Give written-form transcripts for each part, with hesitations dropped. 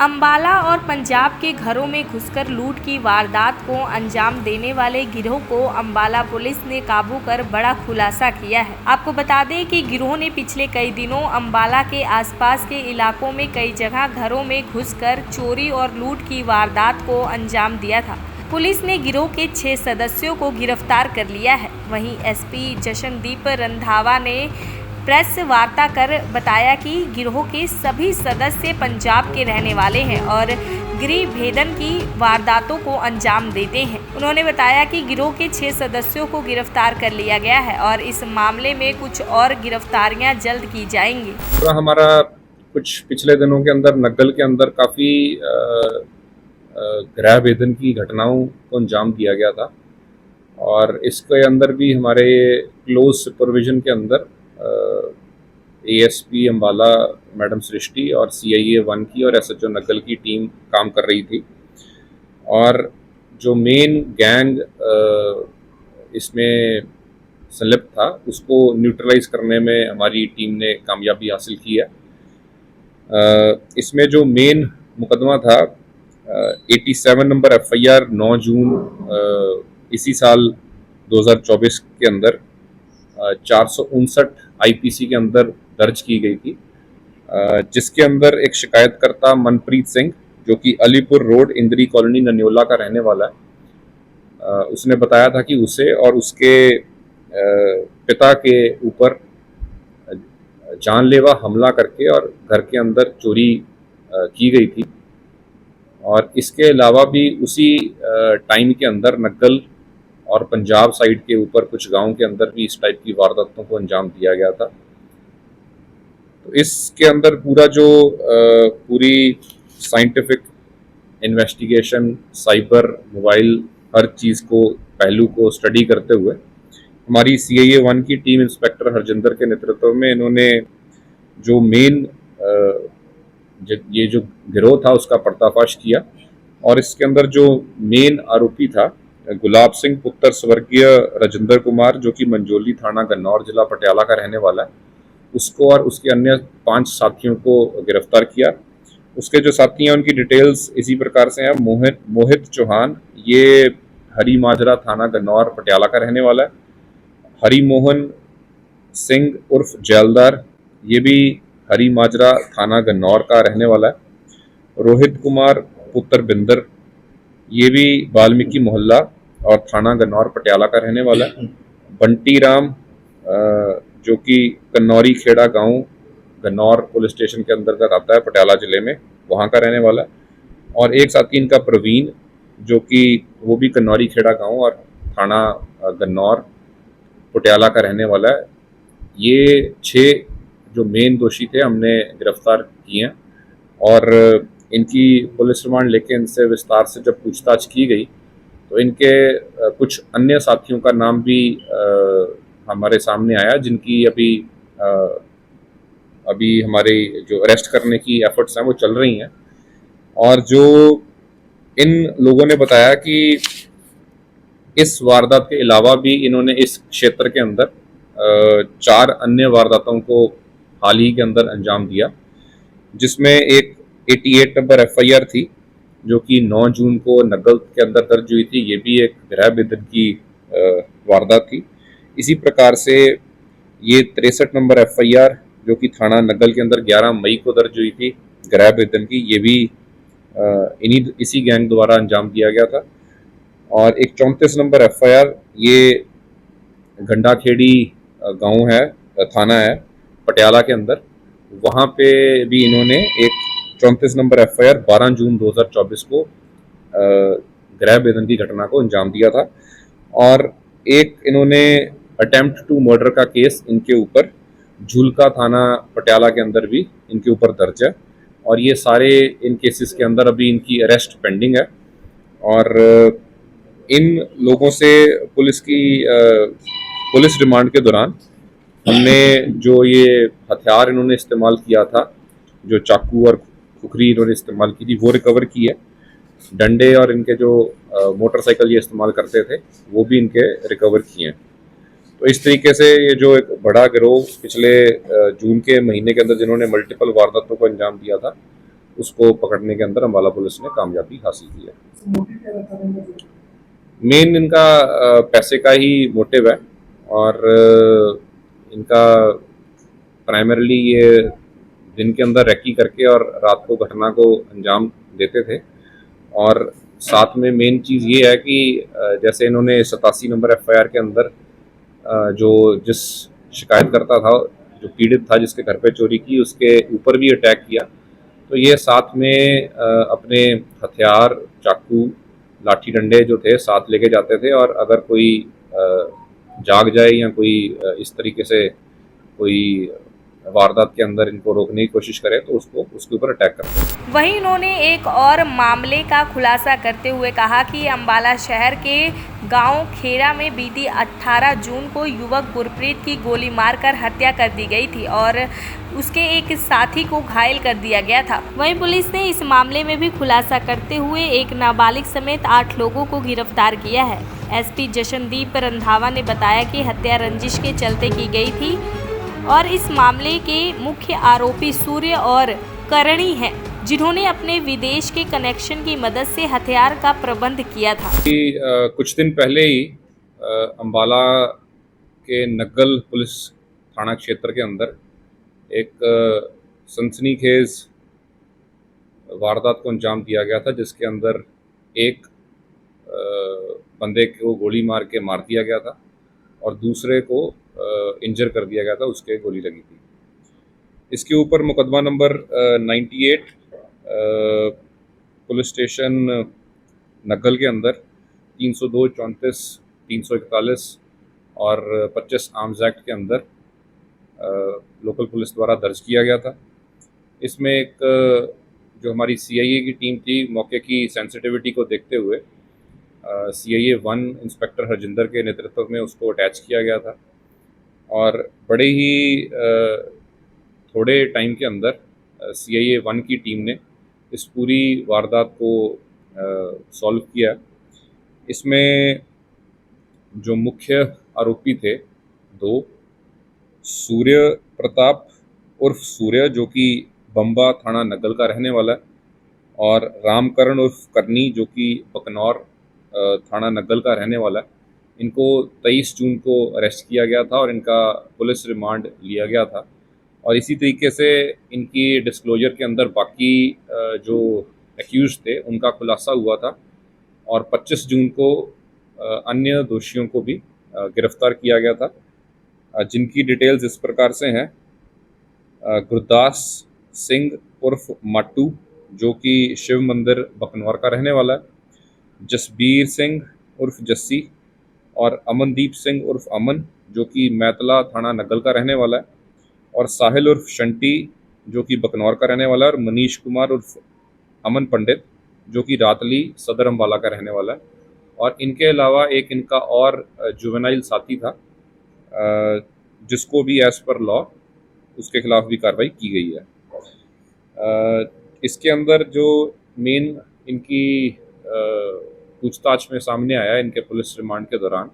अंबाला और पंजाब के घरों में घुसकर लूट की वारदात को अंजाम देने वाले गिरोह को अंबाला पुलिस ने काबू कर बड़ा खुलासा किया है। आपको बता दें कि गिरोह ने पिछले कई दिनों अंबाला के आसपास के इलाकों में कई जगह घरों में घुसकर चोरी और लूट की वारदात को अंजाम दिया था। पुलिस ने गिरोह के 6 सदस्यों को गिरफ्तार कर लिया है। वहीं एसपी जशनदीप रंधावा ने प्रेस वार्ता कर बताया कि गिरोह के सभी सदस्य पंजाब के रहने वाले हैं और गृह भेदन की वारदातों को अंजाम देते हैं। उन्होंने बताया कि गिरोह के 6 सदस्यों को गिरफ्तार कर लिया गया है और इस मामले में कुछ और गिरफ्तारियां जल्द की जाएंगी। तो हमारा कुछ पिछले दिनों के अंदर नग्गल के अंदर काफ़ी गृह भेदन की घटनाओं को अंजाम दिया गया था और इसके अंदर भी हमारे क्लोज सुपरविजन के अंदर एएसपी अंबाला मैडम सृष्टि और CIA 1 की और SHO नग्गल की टीम काम कर रही थी और जो मेन गैंग इसमें संलिप्त था उसको न्यूट्रलाइज करने में हमारी टीम ने कामयाबी हासिल की है। इसमें जो मेन मुकदमा था 87 नंबर FIR 9 जून इसी साल 2024 के अंदर 459 IPC के अंदर दर्ज की गई थी, जिसके अंदर एक शिकायतकर्ता मनप्रीत सिंह जो कि अलीपुर रोड इंदिरी कॉलोनी नन्योला का रहने वाला है, उसने बताया था कि उसे और उसके पिता के ऊपर जानलेवा हमला करके और घर के अंदर चोरी की गई थी और इसके अलावा भी उसी टाइम के अंदर नग्गल और पंजाब साइड के ऊपर कुछ गांव के अंदर भी इस टाइप की वारदातों को अंजाम दिया गया था। तो इसके अंदर पूरा जो पूरी साइंटिफिक इन्वेस्टिगेशन, साइबर, मोबाइल, हर चीज़ को पहलू को स्टडी करते हुए हमारी CIA 1 की टीम इंस्पेक्टर हरजिंदर के नेतृत्व में इन्होंने जो मेन ये जो गिरोह था उसका पर्दाफाश किया और इसके अंदर जो मेन आरोपी था गुलाब सिंह पुत्र स्वर्गीय राजेंद्र कुमार जो कि मंजोली थाना गन्नौर जिला पटियाला का रहने वाला है, उसको और उसके अन्य 5 साथियों को गिरफ्तार किया। उसके जो साथी हैं उनकी डिटेल्स इसी प्रकार से हैं। मोहित चौहान, ये हरी माजरा थाना गन्नौर पटियाला का रहने वाला है। हरी मोहन सिंह उर्फ जैलदार, ये भी हरी माजरा थाना गन्नौर का रहने वाला है। रोहित कुमार पुत्र बिंदर, ये भी वाल्मीकि मोहल्ला और थाना गन्नौर पटियाला का रहने वाला है। बंटी राम जो कि कन्नौरी खेड़ा गांव गन्नौर पुलिस स्टेशन के अंतर्गत आता है पटियाला जिले में, वहाँ का रहने वाला है। और एक साथी इनका प्रवीण जो कि वो भी कन्नौरी खेड़ा गांव और थाना गन्नौर पटियाला का रहने वाला है। ये 6 जो मेन दोषी थे हमने गिरफ्तार किए हैं और इनकी पुलिस रिमांड लेके इनसे विस्तार से जब पूछताछ की गई तो इनके कुछ अन्य साथियों का नाम भी हमारे सामने आया, जिनकी अभी हमारे जो अरेस्ट करने की एफर्ट्स हैं वो चल रही हैं। और जो इन लोगों ने बताया कि इस वारदात के अलावा भी इन्होंने इस क्षेत्र के अंदर 4 अन्य वारदातों को हाल ही के अंदर अंजाम दिया, जिसमें एक 88 नंबर FIR थी जो कि 9 जून को नग्गल के अंदर दर्ज हुई थी। ये भी एक गृह भेदन की वारदात थी। इसी प्रकार से ये 63 नंबर FIR जो कि थाना नग्गल के अंदर 11 मई को दर्ज हुई थी गृह भेदन की, ये भी इसी गैंग द्वारा अंजाम दिया गया था। और एक 34 नंबर FIR ये घंडाखेड़ी गांव है, थाना है पटियाला के अंदर, वहाँ पे भी इन्होंने एक 34 नंबर FIR 12 जून 2024 को गृह भेदन की घटना को अंजाम दिया था। और एक इन्होंने अटेम्प्ट टू मर्डर का केस इनके ऊपर झूलका थाना पटियाला के अंदर भी इनके ऊपर दर्ज है और ये सारे इन केसेस के अंदर अभी इनकी अरेस्ट पेंडिंग है। और इन लोगों से पुलिस रिमांड के दौरान हमने जो ये हथियार इन्होंने इस्तेमाल किया था, जो चाकू और खुखरी इन्होंने इस्तेमाल की थी, वो रिकवर की है। डंडे और इनके जो मोटरसाइकिल ये इस्तेमाल करते थे वो भी इनके रिकवर किए हैं। तो इस तरीके से ये जो एक बड़ा गिरोह पिछले जून के महीने के अंदर जिन्होंने मल्टीपल वारदातों को अंजाम दिया था, उसको पकड़ने के अंदर अम्बाला पुलिस ने कामयाबी हासिल की है। मेन इनका पैसे का ही मोटिव है और इनका प्राइमरीली ये दिन के अंदर रैकी करके और रात को घटना को अंजाम देते थे। और साथ में मेन चीज़ ये है कि जैसे इन्होंने 87 नंबर एफआईआर के अंदर जो जिस शिकायत करता था, जो पीड़ित था जिसके घर पे चोरी की, उसके ऊपर भी अटैक किया। तो ये साथ में अपने हथियार, चाकू, लाठी डंडे जो थे साथ लेके जाते थे और अगर कोई जाग जाए या कोई इस तरीके से कोई वारदात के अंदर इनको रोकने की कोशिश करे तो उसको उसके ऊपर अटैक करते हैं। वहीं उन्होंने एक और मामले का खुलासा करते हुए कहा कि अम्बाला शहर के गांव खेरा में बीती 18 जून को युवक गुरप्रीत की गोली मारकर हत्या कर दी गई थी और उसके एक साथी को घायल कर दिया गया था। वहीं पुलिस ने इस मामले में भी खुलासा करते हुए एक नाबालिग समेत 8 लोगों को गिरफ्तार किया है। एसपी जशनदीप रंधावा ने बताया कि हत्या रंजिश के चलते की गई थी और इस मामले के मुख्य आरोपी सूर्य और करणी हैं, जिन्होंने अपने विदेश के कनेक्शन की मदद से हथियार का प्रबंध किया था। कुछ दिन पहले ही अम्बाला के नग्गल पुलिस थाना क्षेत्र के अंदर एक सनसनीखेज वारदात को अंजाम दिया गया था, जिसके अंदर एक बंदे को गोली मार के मार दिया गया था और दूसरे को इंजर कर दिया गया था, उसके गोली लगी थी। इसके ऊपर मुकदमा नंबर 98 पुलिस स्टेशन नग्गल के अंदर 302, 34, 341 और 25 आर्म्स एक्ट के अंदर लोकल पुलिस द्वारा दर्ज किया गया था। इसमें एक जो हमारी सीआईए की टीम थी, मौके की सेंसिटिविटी को देखते हुए सीआईए 1 इंस्पेक्टर हरजिंदर के नेतृत्व में उसको अटैच किया गया था और बड़े ही थोड़े टाइम के अंदर सीआईए 1 की टीम ने इस पूरी वारदात को सॉल्व किया। इसमें जो मुख्य आरोपी थे 2, सूर्य प्रताप उर्फ सूर्य जो कि बम्बा थाना नग्गल का रहने वाला है और रामकरण उर्फ करनी जो कि बकनौर थाना नग्गल का रहने वाला है। इनको 23 जून को अरेस्ट किया गया था और इनका पुलिस रिमांड लिया गया था और इसी तरीके से इनकी डिस्क्लोजर के अंदर बाकी जो एक्यूज थे उनका खुलासा हुआ था और 25 जून को अन्य दोषियों को भी गिरफ्तार किया गया था, जिनकी डिटेल्स इस प्रकार से हैं। गुरदास सिंह उर्फ माटू जो कि शिव मंदिर बकनौर का रहने वाला है, जसबीर सिंह उर्फ जस्सी और अमनदीप सिंह उर्फ अमन जो कि मैतला थाना नग्गल का रहने वाला है और साहिल उर्फ शंटी जो कि बकनौर का रहने वाला है और मनीष कुमार उर्फ अमन पंडित जो कि रातली सदर अम्बाला का रहने वाला है। और इनके अलावा एक इनका और जुवेनाइल साथी था जिसको भी एज पर लॉ उसके खिलाफ भी कार्रवाई की गई है। इसके अंदर जो मेन इनकी पूछताछ में सामने आया इनके पुलिस रिमांड के दौरान,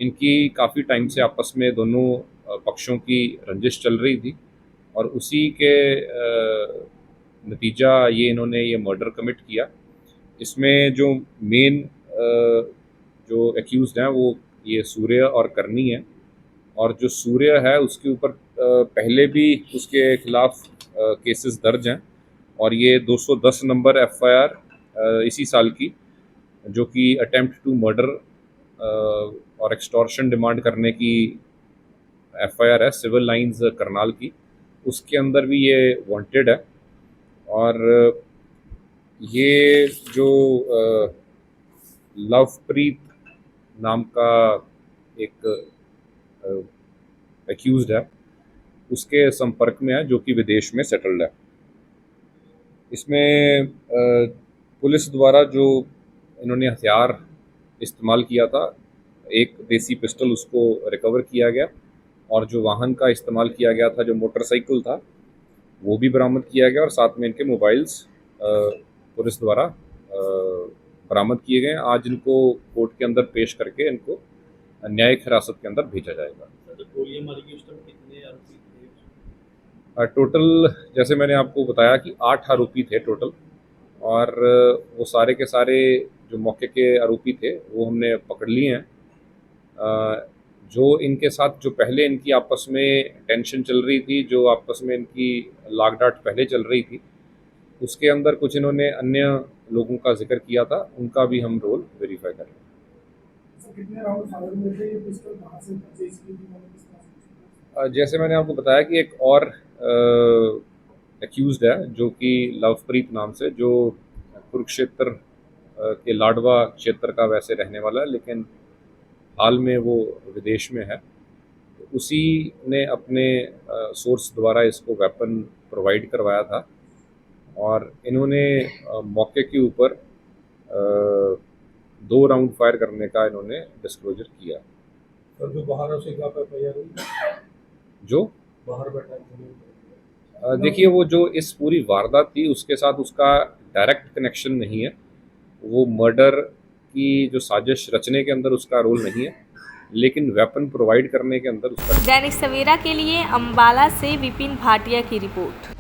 इनकी काफ़ी टाइम से आपस में दोनों पक्षों की रंजिश चल रही थी और उसी के नतीजा इन्होंने ये मर्डर कमिट किया। इसमें जो मेन जो एक्यूज्ड हैं वो ये सूर्य और करनी है और जो सूर्य है उसके ऊपर पहले भी उसके खिलाफ केसेस दर्ज हैं और ये 210 नंबर एफआईआर इसी साल की जो कि अटेम्प्ट टू मर्डर और एक्सटॉर्शन डिमांड करने की एफआईआर है सिविल लाइंस करनाल की, उसके अंदर भी ये वांटेड है। और ये जो लवप्रीत नाम का एक एक्यूज्ड है उसके संपर्क में है जो कि विदेश में सेटल्ड है। इसमें पुलिस द्वारा जो इन्होंने हथियार इस्तेमाल किया था, एक देसी पिस्टल उसको रिकवर किया गया और जो वाहन का इस्तेमाल किया गया था जो मोटरसाइकिल था वो भी बरामद किया गया और साथ में इनके मोबाइल्स पुलिस द्वारा बरामद किए गए। आज इनको कोर्ट के अंदर पेश करके इनको न्यायिक हिरासत के अंदर भेजा जाएगा। टोटल जैसे मैंने आपको बताया कि 8 आरोपी थे टोटल, और वो सारे के सारे जो मौके के आरोपी थे वो हमने पकड़ लिए हैं। जो इनके साथ जो पहले इनकी आपस में टेंशन चल रही थी, जो आपस में इनकी लाग डांट पहले चल रही थी, उसके अंदर कुछ इन्होंने अन्य लोगों का जिक्र किया था, उनका भी हम रोल वेरीफाई कर रहे हैं। कितने राउंड फायर हुए थे, ये पिस्टल कहाँ से परचेज की थी, मैंने किस तरह से? जैसे मैंने आपको बताया कि एक और एक्यूज्ड है जो कि लवप्रीत नाम से, जो कुरुक्षेत्र के लाडवा क्षेत्र का वैसे रहने वाला है, लेकिन हाल में वो विदेश में है। तो उसी ने अपने सोर्स द्वारा इसको वेपन प्रोवाइड करवाया था, और इन्होंने मौके के ऊपर 2 राउंड फायर करने का इन्होंने डिस्क्लोजर किया। सर जो बाहर है उसे क्या तैयार हुई, जो बाहर बैठा है? देखिए, वो जो इस पूरी वारदात थी उसके साथ उसका डायरेक्ट कनेक्शन नहीं है, वो मर्डर की जो साजिश रचने के अंदर उसका रोल नहीं है, लेकिन वेपन प्रोवाइड करने के अंदर उसका। दैनिक सवेरा के लिए अंबाला से विपिन भाटिया की रिपोर्ट।